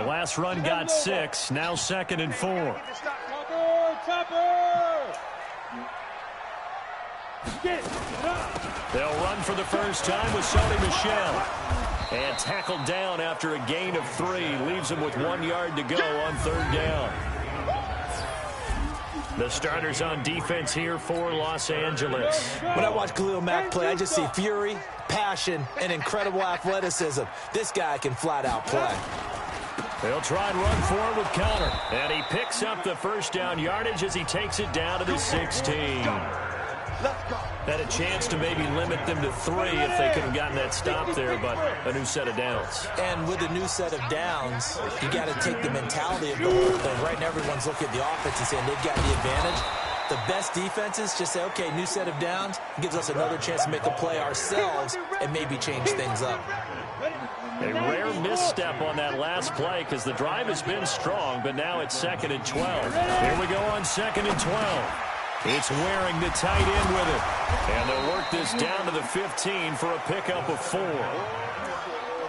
last run got 6. Now 2nd and 4. They'll run for the first time with Sony Michel. And tackled down after a gain of 3. Leaves him with 1 yard to go on 3rd down. The starters on defense here for Los Angeles. When I watch Khalil Mack play, I just see fury, passion, and incredible athleticism. This guy can flat out play. They'll try and run forward with Connor. And he picks up the first down yardage as he takes it down to the 16. Had a chance to maybe limit them to 3 if they could have gotten that stop there, but a new set of downs. And with a new set of downs, you got to take the mentality of the whole thing. Right now, everyone's looking at the offense and saying they've got the advantage. The best defenses just say, okay, new set of downs, gives us another chance to make a play ourselves and maybe change things up. A rare misstep on that last play because the drive has been strong, but now it's 2nd and 12. Here we go on 2nd and 12. It's Waring the tight end with it. And they'll work this down to the 15 for a pickup of 4.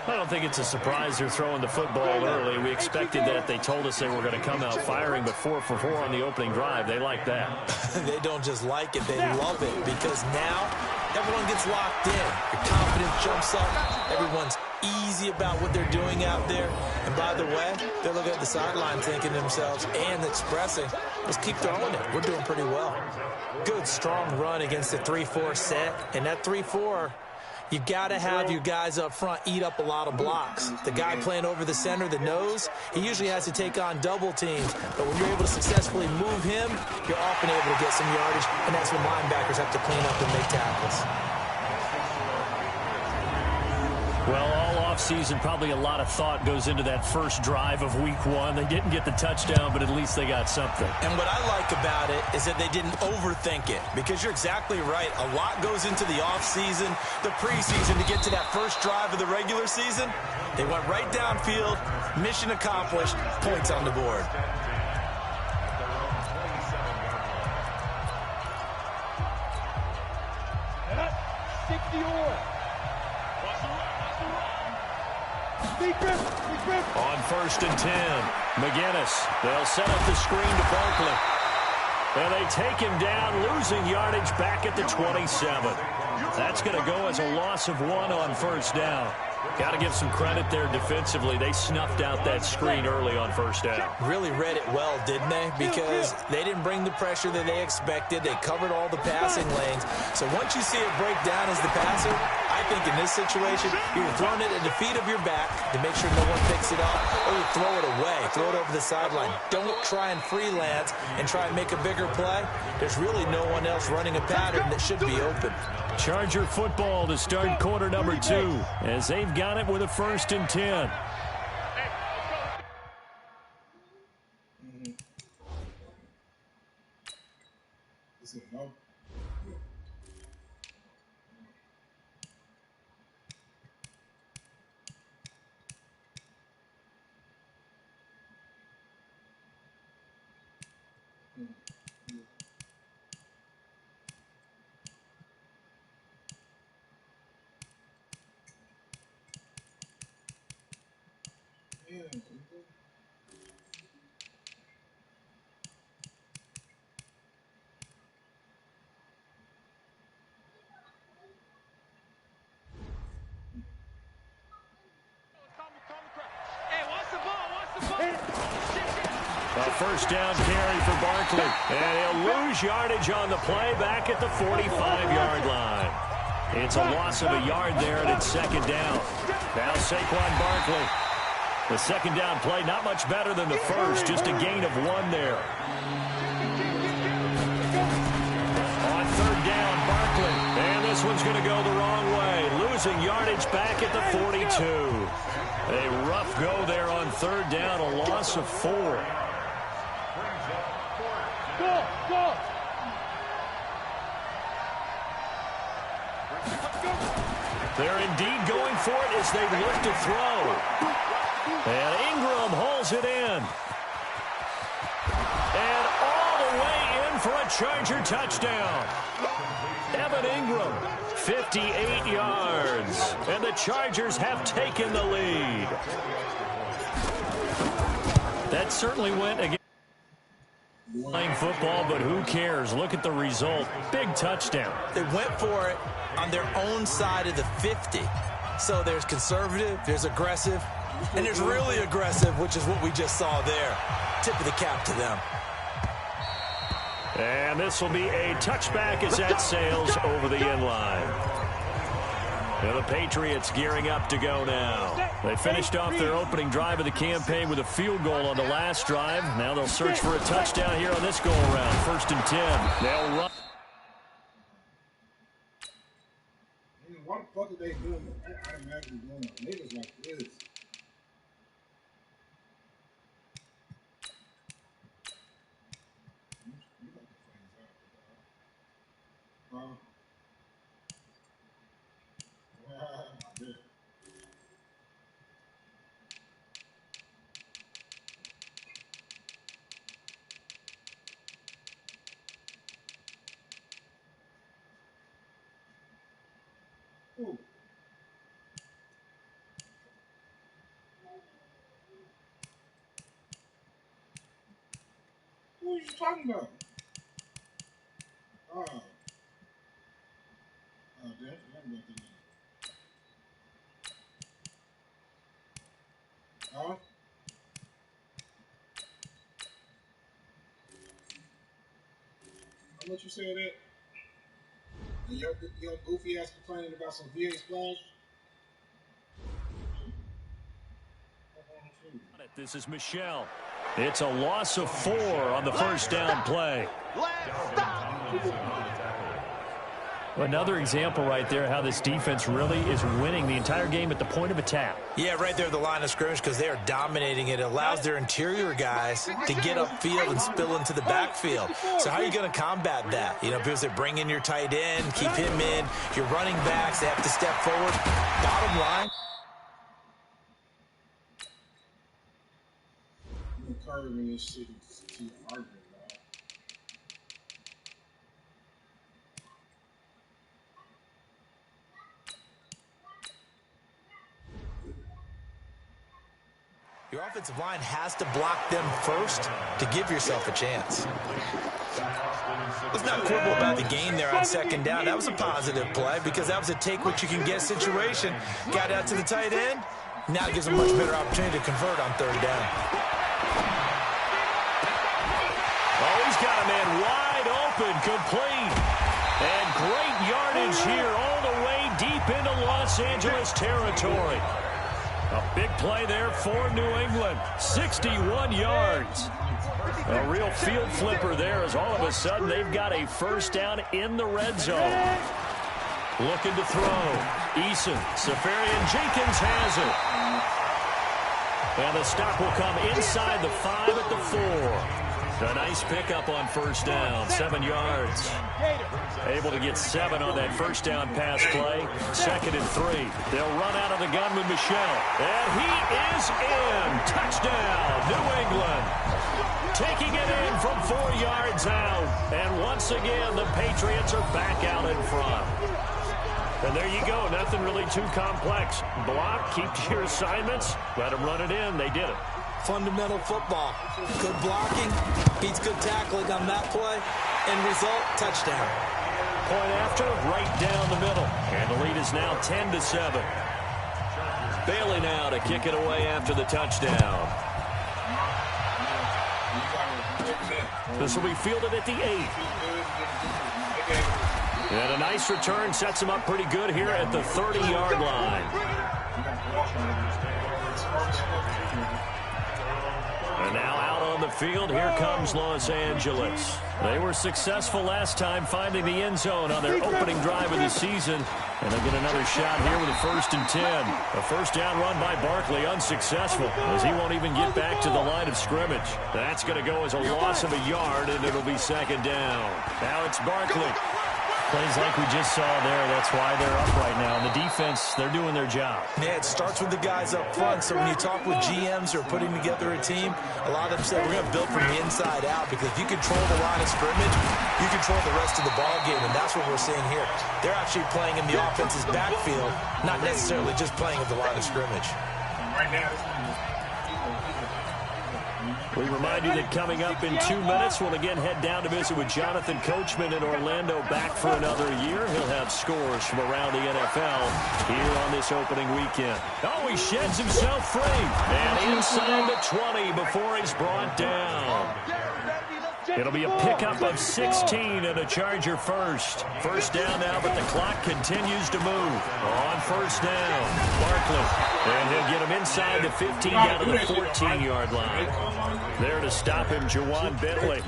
I don't think it's a surprise they're throwing the football early. We expected that. They told us they were going to come out firing, but 4 for 4 on the opening drive. They like that. They don't just like it, they love it, because now everyone gets locked in. Your confidence jumps up. Everyone's easy about what they're doing out there. And by the way, they're looking at the sideline thinking to themselves and expressing, let's keep throwing it. We're doing pretty well. Good, strong run against the 3-4 set. And that 3-4, you got to have your guys up front eat up a lot of blocks. The guy playing over the center, the nose, he usually has to take on double teams. But when you're able to successfully move him, you're often able to get some yardage. And that's when linebackers have to clean up and make tackles. Well, all offseason, probably a lot of thought goes into that first drive of week 1. They didn't get the touchdown, but at least they got something. And what I like about it is that they didn't overthink it, because you're exactly right. A lot goes into the offseason, the preseason to get to that first drive of the regular season. They went right downfield, mission accomplished, points on the board. On 1st and 10, Mcginnis. They'll set up the screen to Barkley. And they take him down, losing yardage back at the 27. That's going to go as a loss of 1 on 1st down. Got to give some credit there defensively. They snuffed out that screen early on 1st down. Really read it well, didn't they? Because they didn't bring the pressure that they expected. They covered all the passing lanes. So once you see it break down as the passer, I think in this situation, you're throwing it at the feet of your back to make sure no one picks it up, or you throw it away, throw it over the sideline. Don't try and freelance and try and make a bigger play. There's really no one else running a pattern that should be open. Charger football to start quarter number 2, as they've got it with a 1st and 10. A 1st down carry for Barkley. And he'll lose yardage on the play back at the 45-yard line. It's a loss of a yard there, and it's 2nd down. Now Saquon Barkley. The 2nd down play, not much better than the first, just a gain of 1 there. On 3rd down, Barkley. And this one's going to go the wrong way. Losing yardage back at the 42. A rough go there on 3rd down, a loss of 4. They're indeed going for it as they look to throw. And Ingram hauls it in. And all the way in for a Charger touchdown. Evan Ingram, 58 yards. And the Chargers have taken the lead. That certainly went against playing football, but who cares? Look at the result. Big touchdown. They went for it on their own side of the 50. So there's conservative, there's aggressive, and there's really aggressive, which is what we just saw there. Tip of the cap to them. And this will be a touchback as that sails over the end line. Now the Patriots gearing up to go now. They finished off their opening drive of the campaign with a field goal on the last drive. Now they'll search for a touchdown here on this go-around. 1st and 10. They'll run. What the fuck are they doing? I imagine doing niggas like this. Ooh. Who are you talking about? Oh. Oh, damn. Huh? How much you say that? And your goofy ass complaining about some VA splash? This is Michelle. It's a loss of 4 on the first down play. Another example right there how this defense really is winning the entire game at the point of attack. Yeah, right there at the line of scrimmage because they are dominating it. It allows their interior guys to get upfield and spill into the backfield. So how are you going to combat that? You know, because they bring in your tight end, keep him in. Your running backs, they have to step forward. Bottom line. This shit is too hard. Your offensive line has to block them first to give yourself a chance. Let's not quibble about the game there on 2nd down. That was a positive play because that was a take-what-you-can-get situation. Got out to the tight end. Now it gives them a much better opportunity to convert on 3rd down. Oh, he's got a man wide open, complete. And great yardage here all the way deep into Los Angeles territory. A big play there for New England. 61 yards. A real field flipper there as all of a sudden they've got a first down in the red zone. Looking to throw. Eason, Safarian Jenkins has it. And the stop will come inside the 5 at the 4. A nice pickup on first down, 7 yards. Able to get 7 on that first down pass play. 2nd and 3. They'll run out of the gun with Michelle. And he is in. Touchdown, New England. Taking it in from 4 yards out. And once again, the Patriots are back out in front. And there you go. Nothing really too complex. Block, keep to your assignments. Let them run it in. They did it. Fundamental football. Good blocking, beats good tackling on that play, and result, touchdown. Point after, right down the middle. And the lead is now 10-7. Bailey now to kick it away after the touchdown. This will be fielded at the 8. And a nice return sets him up pretty good here at the 30-yard line. And now out on the field, here comes Los Angeles. They were successful last time finding the end zone on their opening drive of the season. And they'll get another shot here with a 1st and 10. A first down run by Barkley, unsuccessful, as he won't even get back to the line of scrimmage. That's going to go as a loss of a yard, and it'll be 2nd down. Now it's Barkley. Plays like we just saw there. That's why they're up right now. And the defense, they're doing their job. Yeah, it starts with the guys up front. So when you talk with GMs who are putting together a team, a lot of them say we're going to build from the inside out because if you control the line of scrimmage, you control the rest of the ball game, and that's what we're seeing here. They're actually playing in the offense's backfield, not necessarily just playing at the line of scrimmage. Right now, We remind you that coming up in 2 minutes, we'll again head down to visit with Jonathan Coachman in Orlando, back for another year. He'll have scores from around the NFL here on this opening weekend. Oh, he sheds himself free. And inside the 20 before he's brought down. It'll be a pickup of 16 and a Charger first. First down now, but the clock continues to move. On first down, Barkley. And he'll get him inside the 15 down to the 14-yard line. There to stop him, Jawan Bentley.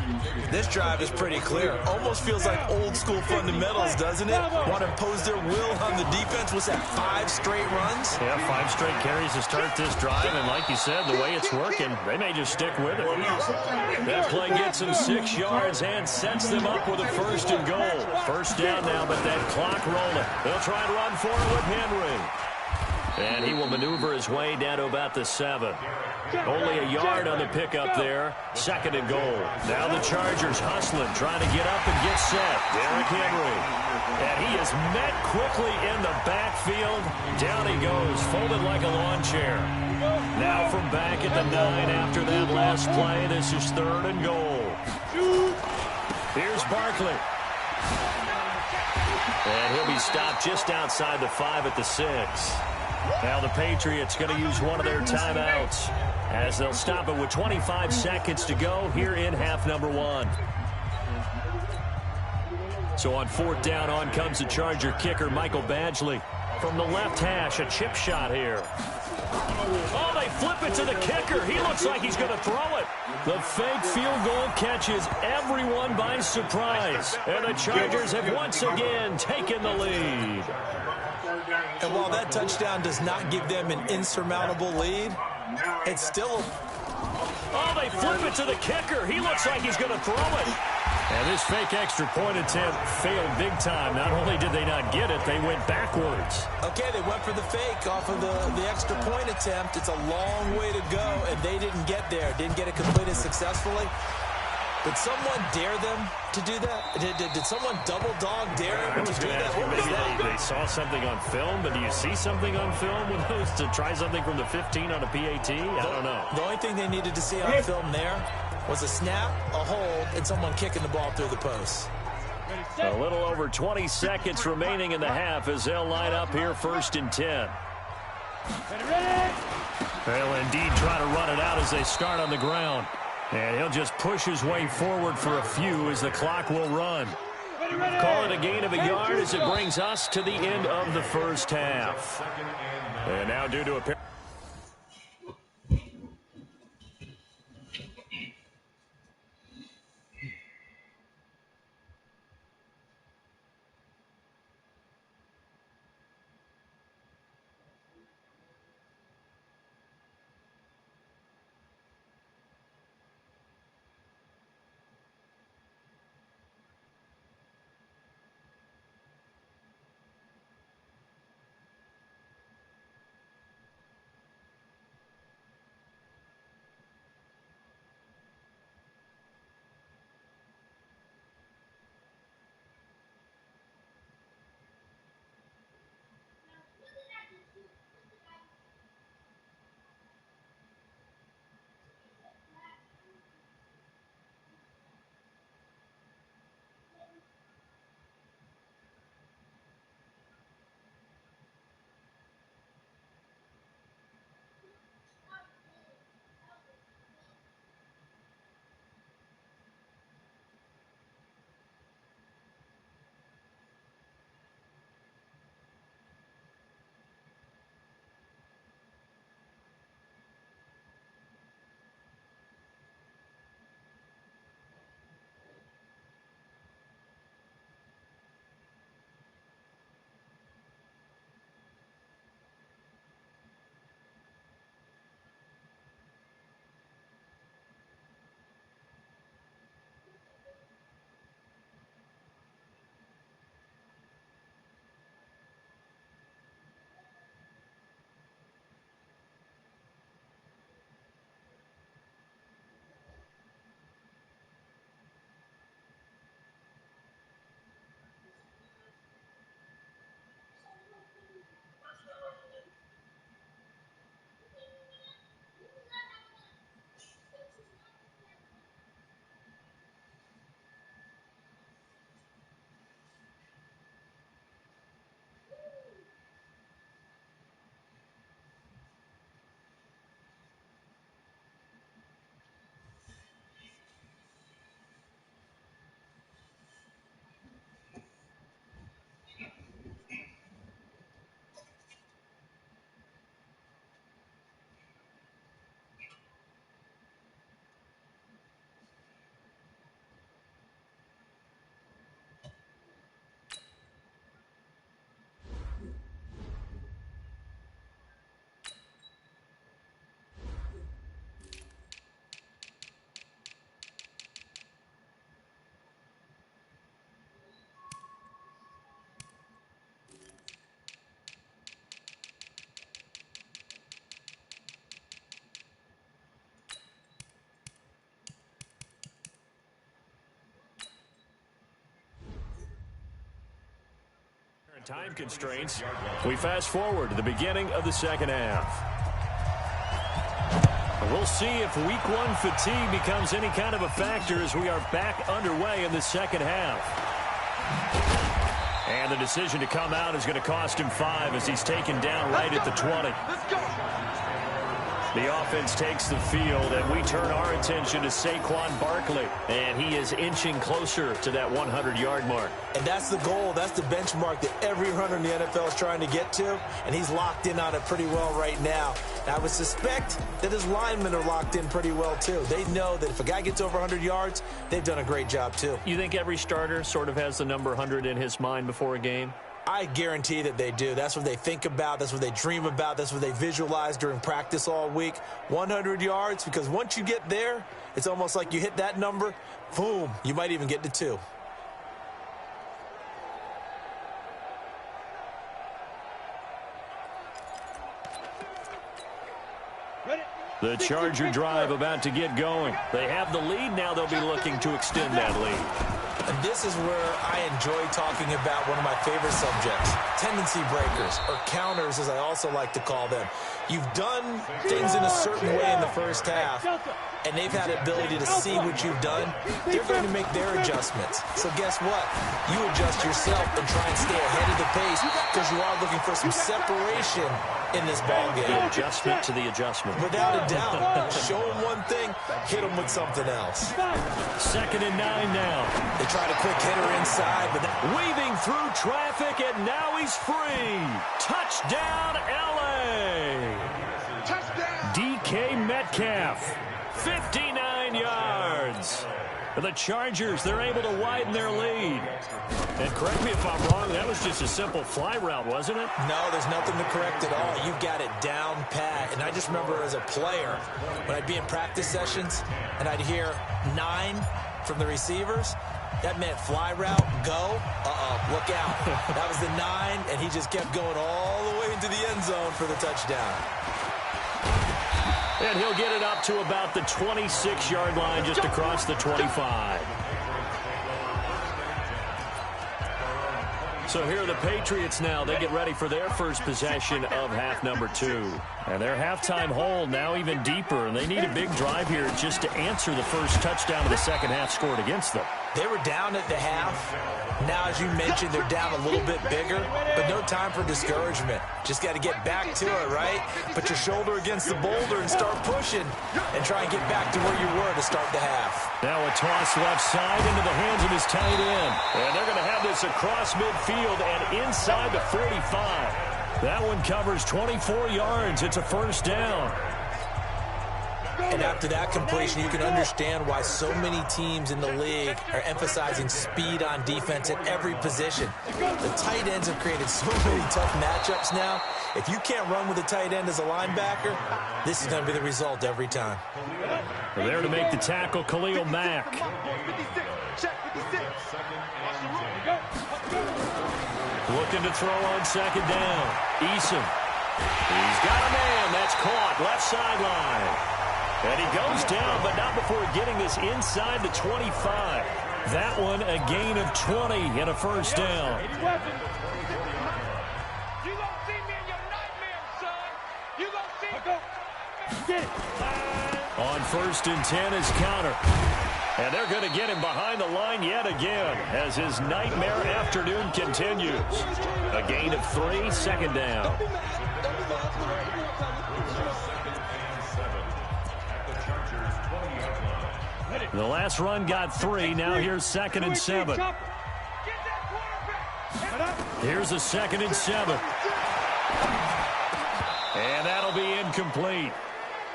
This drive is pretty clear. Almost feels like old-school fundamentals, doesn't it? Want to impose their will on the defense. What's that, 5 straight runs? Yeah, 5 straight carries to start this drive. And like you said, the way it's working, they may just stick with it. That play gets him 6 yards and sets them up with a first and goal. First down now, but that clock rolling. They'll try and run for it with Henry. And he will maneuver his way down to about the 7. Only a yard on the pickup there. Second and goal. Now the Chargers hustling, trying to get up and get set. Derrick Henry. And he is met quickly in the backfield. Down he goes, folded like a lawn chair. Now from back at the 9 after that last play, this is third and goal. Here's Barkley. And he'll be stopped just outside the 5 at the 6. Now the Patriots going to use one of their timeouts as they'll stop it with 25 seconds to go here in half number 1. So on fourth down, on comes the Charger kicker, Michael Badgley. From the left hash, a chip shot here. Oh, they flip it to the kicker. He looks like he's going to throw it. The fake field goal catches everyone by surprise. And the Chargers have once again taken the lead. And while that touchdown does not give them an insurmountable lead, it's still... Oh, they flip it to the kicker. He looks like he's going to throw it. And this fake extra point attempt failed big time. Not only did they not get it, they went backwards. Okay, they went for the fake off of the extra point attempt. It's a long way to go, and they didn't get there. Didn't get it completed successfully. Did someone dare them to do that? Did someone double dog dare them to do that? What was that? They saw something on film, but do you see something on film with those to try something from the 15 on a PAT? I don't know. The only thing they needed to see on film there was a snap, a hold, and someone kicking the ball through the post. A little over 20 seconds remaining in the half as they'll line up here first and 10. They'll indeed try to run it out as they start on the ground. And he'll just push his way forward for a few as the clock will run. Call it a gain of a yard as it brings us to the end of the first half. And now due to a... Time constraints. We fast forward to the beginning of the second half. We'll see if week one fatigue becomes any kind of a factor as we are back underway in the second half. And the decision to come out is going to cost him 5 as he's taken down right at the 20. The offense takes the field, and we turn our attention to Saquon Barkley. And he is inching closer to that 100-yard mark. And that's the goal. That's the benchmark that every runner in the NFL is trying to get to. And he's locked in on it pretty well right now. And I would suspect that his linemen are locked in pretty well, too. They know that if a guy gets over 100 yards, they've done a great job, too. You think every starter sort of has the number 100 in his mind before a game? I guarantee that they do. That's what they think about. That's what they dream about. That's what they visualize during practice all week. 100 yards, because once you get there, it's almost like you hit that number, boom, you might even get to 2. The Charger drive about to get going. They have the lead. Now they'll be looking to extend that lead. And this is where I enjoy talking about one of my favorite subjects, tendency breakers, or counters as I also like to call them. You've done things in a certain way in the first half, and they've had the ability to see what you've done. They're going to make their adjustments. So guess what? You adjust yourself and try and stay ahead of the pace because you are looking for some separation in this ballgame. The adjustment to the adjustment. Without a doubt. Show them one thing, hit them with something else. 2nd and 9 now. They tried a quick hitter inside, but weaving through traffic, and now he's free. Touchdown, L.A. Touchdown. DK Metcalf, 59 yards. The Chargers, they're able to widen their lead. And correct me if I'm wrong, that was just a simple fly route, wasn't it? No, there's nothing to correct at all. You got it down pat. And I just remember as a player, when I'd be in practice sessions, and I'd hear 9 from the receivers, that meant fly route, go, look out. That was the 9, and he just kept going all the way into the end zone for the touchdown. And he'll get it up to about the 26-yard line just across the 25. So here are the Patriots now. They get ready for their first possession of half number 2. And their halftime hole now even deeper, and they need a big drive here just to answer the first touchdown of the second half scored against them. They were down at the half. Now, as you mentioned, they're down a little bit bigger, but no time for discouragement. Just got to get back to it, right? Put your shoulder against the boulder and start pushing and try and get back to where you were to start the half. Now a toss left side into the hands of his tight end. And they're going to have this across midfield and inside the 45. That one covers 24 yards. It's a first down. And after that completion, you can understand why so many teams in the league are emphasizing speed on defense at every position. The tight ends have created so many tough matchups now. If you can't run with a tight end as a linebacker, this is going to be the result every time. There to make the tackle, Khalil Mack. Looking to throw on second down. Eason. He's got a man. That's caught. Left sideline. And he goes down, but not before getting this inside the 25. That one a gain of 20 and a first down. You gonna see me in your nightmares, son. You gonna see me. Get it. On 1st and 10 is counter. And they're going to get him behind the line yet again as his nightmare afternoon continues. A gain of 3, second down. The last run got 3. Now here's 2nd and 7. Here's a 2nd and 7. And that'll be incomplete.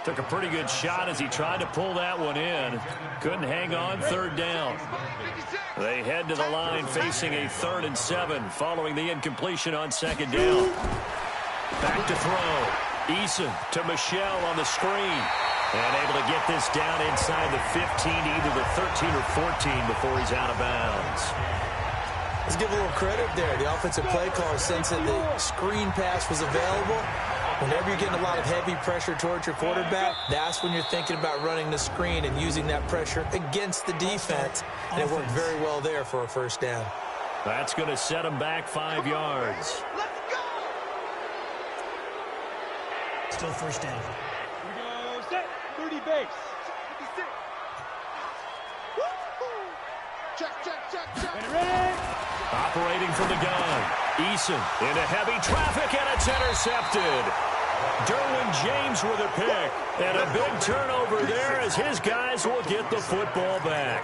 Took a pretty good shot as he tried to pull that one in. Couldn't hang on, 3rd down. They head to the line facing a 3rd and 7 following the incompletion on 2nd down. Back to throw. Eason to Michelle on the screen. And able to get this down inside the 15, either the 13 or 14 before he's out of bounds. Let's give a little credit there. The offensive play caller sensed that the screen pass was available. Whenever you're getting a lot of heavy pressure towards your quarterback, that's when you're thinking about running the screen and using that pressure against the defense. And it worked very well there for a first down. That's going to set him back 5 yards. Let's go! Still first down. Here we go. Set. 30 base. 56. Check. Ready. Operating from the gun. Eason into heavy traffic, and it's intercepted. Derwin James with a pick. And a big turnover there as his guys will get the football back.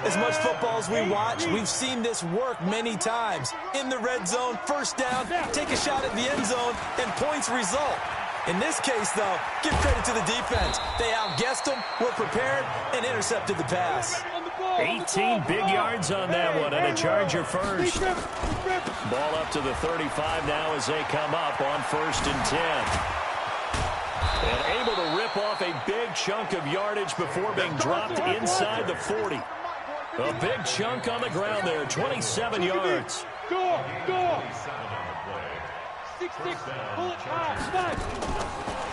As much football as we watch, we've seen this work many times. In the red zone, first down, take a shot at the end zone, and points result. In this case, though, give credit to the defense. They outguessed them, were prepared, and intercepted the pass. 18 big yards on that one, and a Charger first. Ball up to the 35 now as they come up on 1st and 10. And able to rip off a big chunk of yardage before being dropped inside the 40. A big chunk on the ground there, 27 yards. Go. 6-6. Pull it high.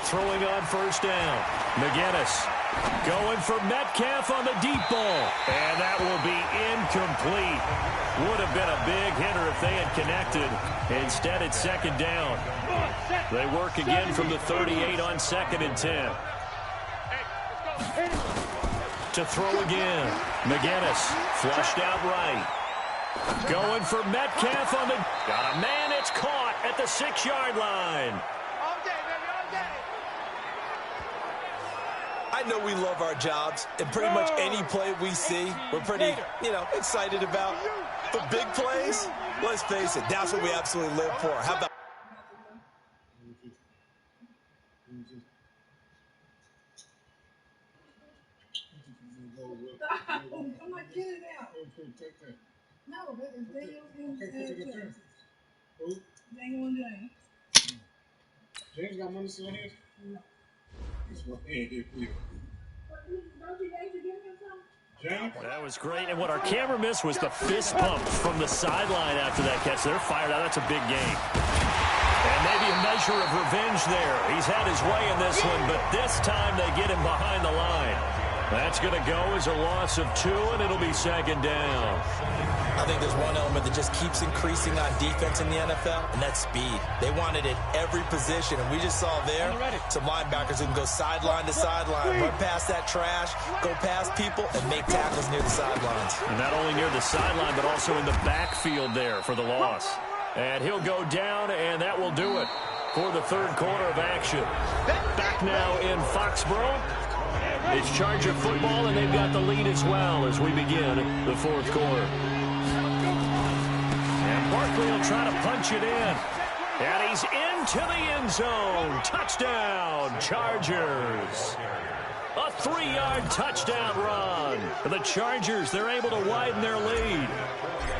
Throwing on 1st down. Mcginnis going for Metcalf on the deep ball. And that will be incomplete. Would have been a big hitter if they had connected. Instead, it's 2nd down. They work again from the 38 on 2nd and 10. To throw again. Mcginnis flushed out right. Going for Metcalf on the... Got a man, it's caught at the 6-yard line. All day, baby, all day. I know we love our jobs, and pretty much any play we see, we're pretty, excited about. But big plays, let's face it, that's what we absolutely live for. How about... I'm not getting it out. No, but it's Daniel and Who? Daniel and James. James got money still in his? No. That's what he ain't here for you. Don't you guys give him some? James? That was great. And what our camera missed was the fist pump from the sideline after that catch. They're fired out. That's a big game. And maybe a measure of revenge there. He's had his way in this one, but this time they get him behind the line. That's going to go as a loss of 2, and it'll be 2nd down. I think there's one element that just keeps increasing on defense in the NFL, and that's speed. They want it at every position, and we just saw there some linebackers who can go sideline to sideline, run past that trash, go past people, and make tackles near the sidelines. And not only near the sideline, but also in the backfield there for the loss. And he'll go down, and that will do it for the 3rd quarter of action. Back now in Foxborough. It's Charger football, and they've got the lead as well as we begin the 4th quarter. And Barkley will try to punch it in. And he's into the end zone. Touchdown, Chargers. A 3-yard touchdown run. The Chargers, they're able to widen their lead.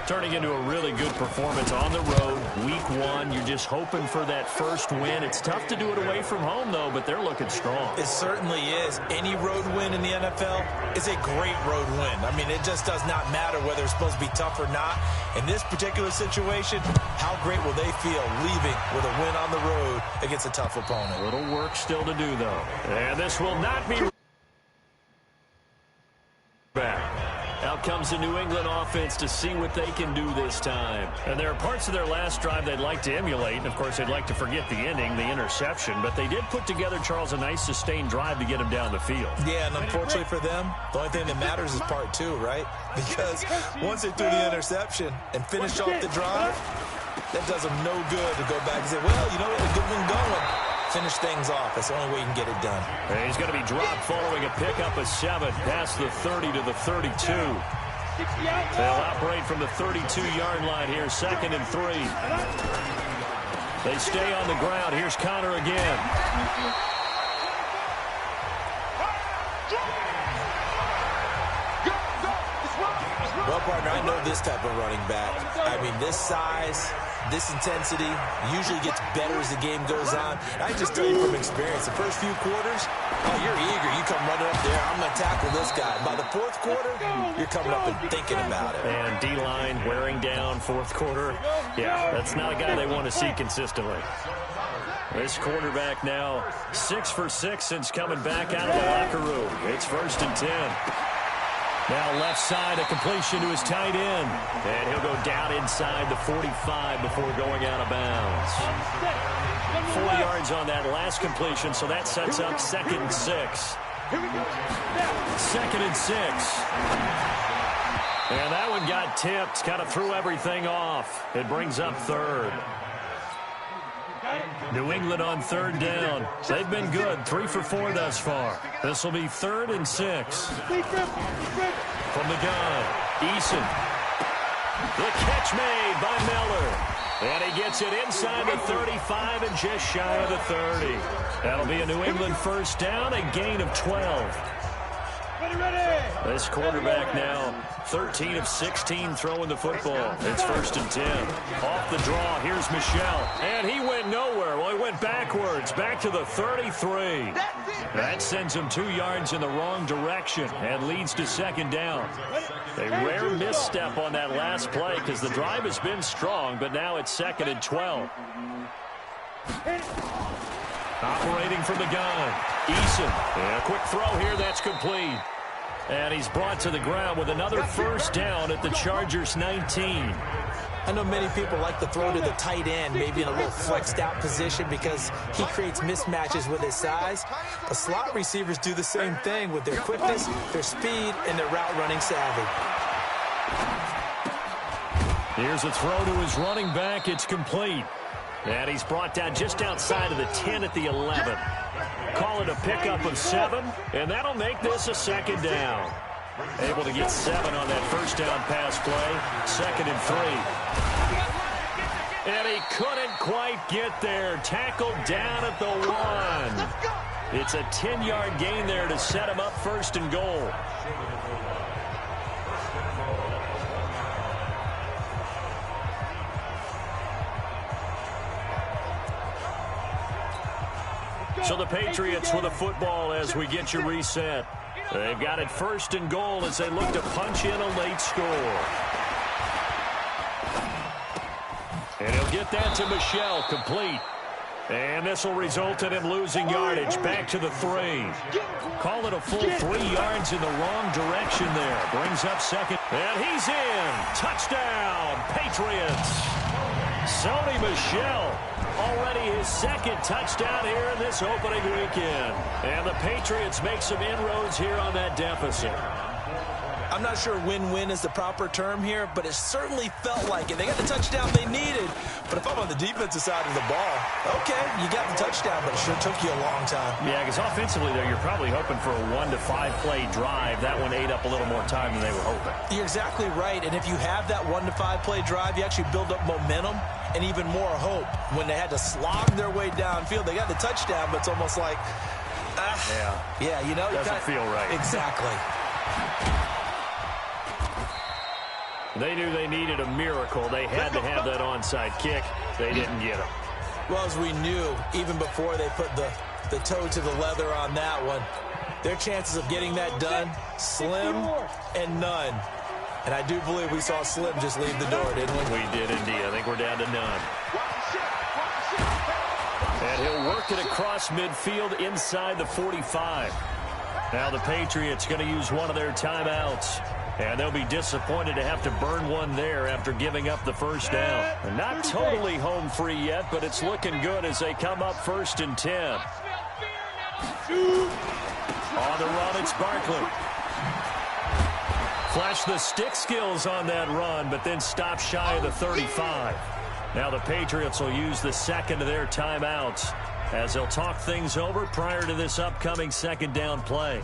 Turning into a really good performance on the road. Week 1, you're just hoping for that first win. It's tough to do it away from home, though, but they're looking strong. It certainly is. Any road win in the NFL is a great road win. I mean, it just does not matter whether it's supposed to be tough or not. In this particular situation, how great will they feel leaving with a win on the road against a tough opponent? A little work still to do, though. And this will not be back. Out comes the New England offense to see what they can do this time. And there are parts of their last drive they'd like to emulate. And, of course, they'd like to forget the ending, the interception. But they did put together, Charles, a nice sustained drive to get him down the field. Yeah, and unfortunately for them, the only thing that matters is part 2, right? Because once they threw the interception and finished off the drive, that does them no good to go back and say, well, you know what, a good one going. Finish things off. That's the only way you can get it done. And he's going to be dropped following a pickup of 7 past the 30 to the 32. They'll operate from the 32-yard line here, 2nd and 3. They stay on the ground. Here's Connor again. Well, partner, I know this type of running back. I mean, this size, this intensity usually gets better as the game goes on. I just tell you from experience, the first few quarters, oh, you're eager. You come running up there, I'm going to tackle this guy. By the 4th quarter, you're coming up and thinking about it. And D-line wearing down 4th quarter. Yeah, that's not a guy they want to see consistently. This quarterback now 6 for 6 since coming back out of the locker room. It's 1st and 10. Now left side, a completion to his tight end. And he'll go down inside the 45 before going out of bounds. 4 yards on that last completion, so that sets up 2nd and 6. 2nd and 6. And that one got tipped, kind of threw everything off. It brings up 3rd. New England on 3rd down. They've been good, 3 for 4 thus far. This will be 3rd and 6. From the gun, Eason. The catch made by Miller. And he gets it inside the 35 and just shy of the 30. That'll be a New England 1st down, a gain of 12. This quarterback now 13 of 16 throwing the football. It's 1st and 10. Off the draw, here's Michel. And he went nowhere. Well, he went backwards, back to the 33. That sends him 2 yards in the wrong direction and leads to 2nd down. A rare misstep on that last play because the drive has been strong, but now it's 2nd and 12. Operating from the gun, Eason. And a quick throw here, that's complete. And he's brought to the ground with another 1st down at the Chargers' 19. I know many people like to throw to the tight end, maybe in a little flexed out position because he creates mismatches with his size. But slot receivers do the same thing with their quickness, their speed, and their route running savvy. Here's a throw to his running back. It's complete. And he's brought down just outside of the 10 at the 11. Call it a pickup of 7, and that'll make this a 2nd down. Able to get 7 on that 1st down pass play. 2nd and 3. And he couldn't quite get there. Tackled down at the 1. It's a 10-yard gain there to set him up 1st and goal. So the Patriots with a football as we get you reset. They've got it 1st and goal as they look to punch in a late score. And he'll get that to Michel, complete. And this will result in him losing yardage back to the 3. Call it a full 3 yards in the wrong direction there. Brings up 2nd. And he's in. Touchdown, Patriots. Sony Michel. Already his 2nd touchdown here in this opening weekend. And the Patriots make some inroads here on that deficit. I'm not sure win-win is the proper term here, but it certainly felt like it. They got the touchdown they needed. But if I'm on the defensive side of the ball, okay, you got the touchdown, but it sure took you a long time. Yeah, because offensively, though, you're probably hoping for a 1 to 5 play drive. That one ate up a little more time than they were hoping. You're exactly right. And if you have that 1 to 5 play drive, you actually build up momentum and even more hope. When they had to slog their way downfield, they got the touchdown, but it's almost like, yeah, you know. Doesn't feel right. Exactly. They knew they needed a miracle. They had to have that onside kick. They didn't get it. Well, as we knew, even before they put the toe to the leather on that one, their chances of getting that done, slim and none. And I do believe we saw Slim just leave the door, didn't we? We did indeed. I think we're down to none. And he'll work it across midfield inside the 45. Now the Patriots going to use one of their timeouts. And they'll be disappointed to have to burn one there after giving up the 1st down. They're not totally home free yet, but it's looking good as they come up 1st and 10. On the run, it's Barkley. Flash the stick skills on that run, but then stop shy of the 35. Now the Patriots will use the 2nd of their timeouts as they'll talk things over prior to this upcoming 2nd down play.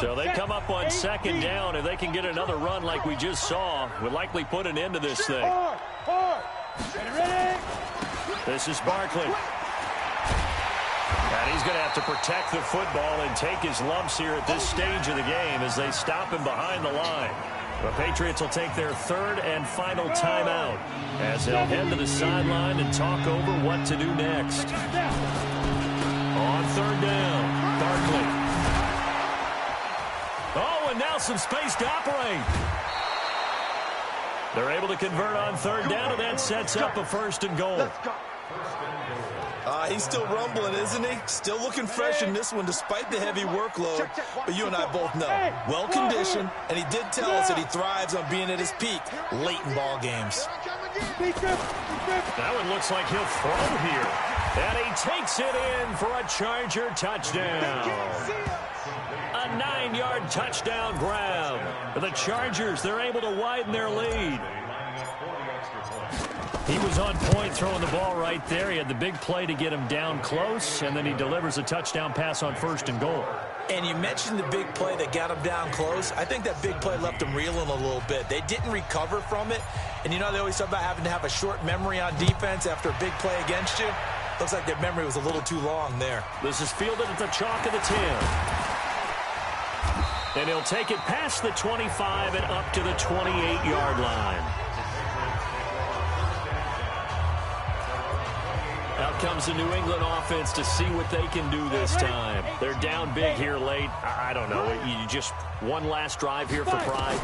So they come up on 2nd down. If they can get another run like we just saw, would likely put an end to this thing. This is Barkley. And he's going to have to protect the football and take his lumps here at this stage of the game as they stop him behind the line. The Patriots will take their 3rd and final timeout as they'll head to the sideline and talk over what to do next. On 3rd down, Barkley. Oh, and now some space to operate. They're able to convert on 3rd down, and that sets up a 1st and goal. He's still rumbling, isn't he? Still looking fresh in this one despite the heavy workload. But you and I both know, well-conditioned, and he did tell us that he thrives on being at his peak late in ball games. That one looks like he'll throw here. And he takes it in for a Charger touchdown. A 9-yard touchdown grab. For the Chargers, they're able to widen their lead. He was on point throwing the ball right there. He had the big play to get him down close, and then he delivers a touchdown pass on 1st and goal. And you mentioned the big play that got him down close. I think that big play left him reeling a little bit. They didn't recover from it. And you know they always talk about having to have a short memory on defense after a big play against you. Looks like their memory was a little too long there. This is fielded at the chalk of the 10. And he'll take it past the 25 and up to the 28-yard line. Out comes the New England offense to see what they can do this time. They're down big here late. I don't know. You just one last drive here for pride.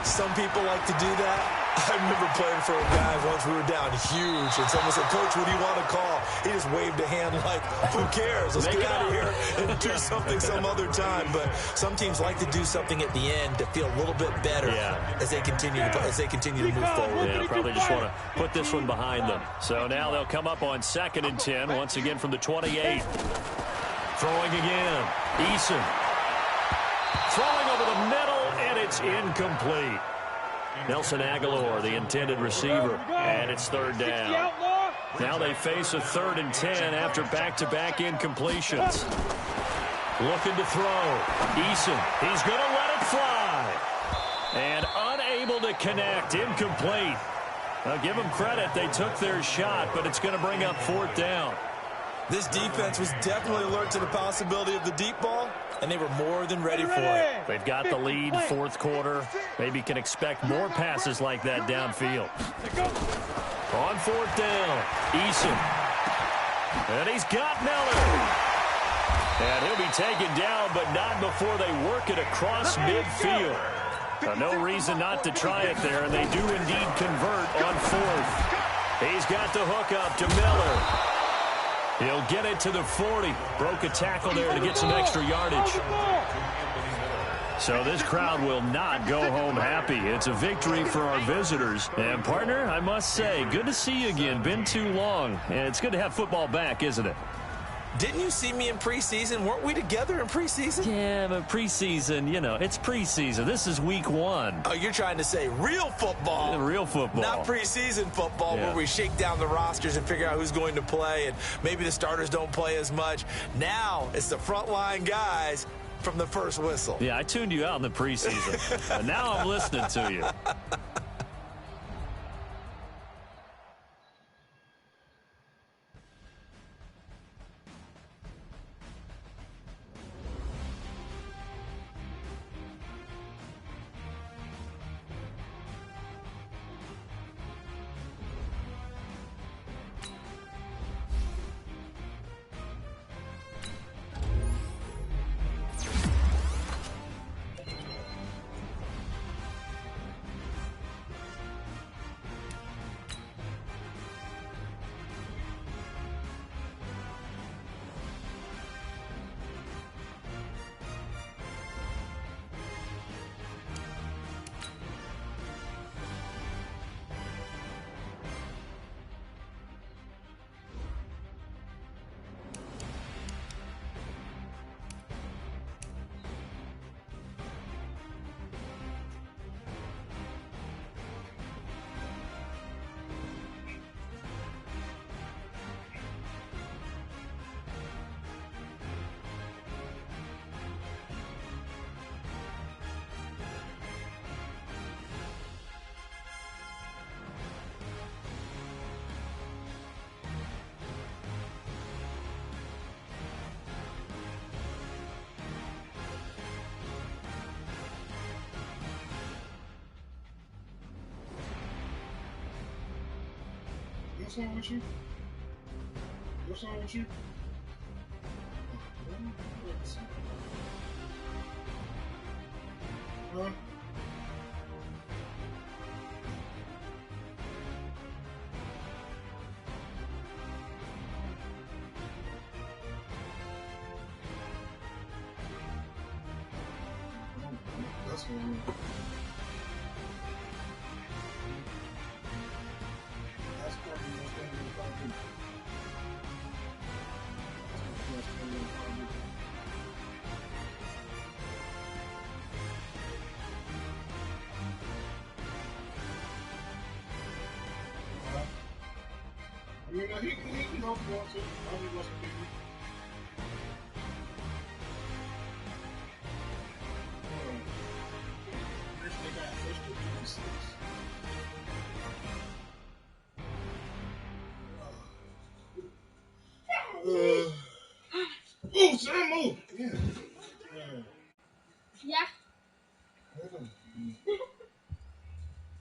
Some people like to do that. I remember playing for a guy once. We were down huge, and someone said, "Coach, what do you want to call?" He just waved a hand like, "Who cares? Let's get out of here and do something some other time." But some teams like to do something at the end to feel a little bit better as they continue to move forward. Yeah, probably just want to put this one behind them. So now they'll come up on 2nd and 10, once again from the 28. Throwing again. Eason. Throwing over the middle, and it's incomplete. Nelson Aguilar, the intended receiver, and it's 3rd down. Now they face a 3rd and 10 after back-to-back incompletions. Looking to throw. Eason, he's going to let it fly. And unable to connect, incomplete. Now give them credit, they took their shot, but it's going to bring up 4th down. This defense was definitely alert to the possibility of the deep ball, and they were more than ready for it. They've got the lead, 4th quarter. Maybe can expect more passes like that downfield. On 4th down, Eason. And he's got Miller. And he'll be taken down, but not before they work it across midfield. No reason not to try it there, and they do indeed convert on 4th. He's got the hook up to Miller. He'll get it to the 40. Broke a tackle there to get some extra yardage. So this crowd will not go home happy. It's a victory for our visitors. And, partner, I must say, good to see you again. Been too long. And it's good to have football back, isn't it? Didn't you see me in preseason? Weren't we together in preseason? Yeah, but preseason, you know, it's preseason. This is week 1. Oh, you're trying to say real football. Real football. Not preseason football where we shake down the rosters and figure out who's going to play, and maybe the starters don't play as much. Now it's the frontline guys from the first whistle. Yeah, I tuned you out in the preseason. And now I'm listening to you. What's wrong with you? What's wrong with you? Huh? That's probably what's going to probably. I mean, he can help you out too. Probably wasn't big. First they got first to 26. Oh, Sam, move! Yeah.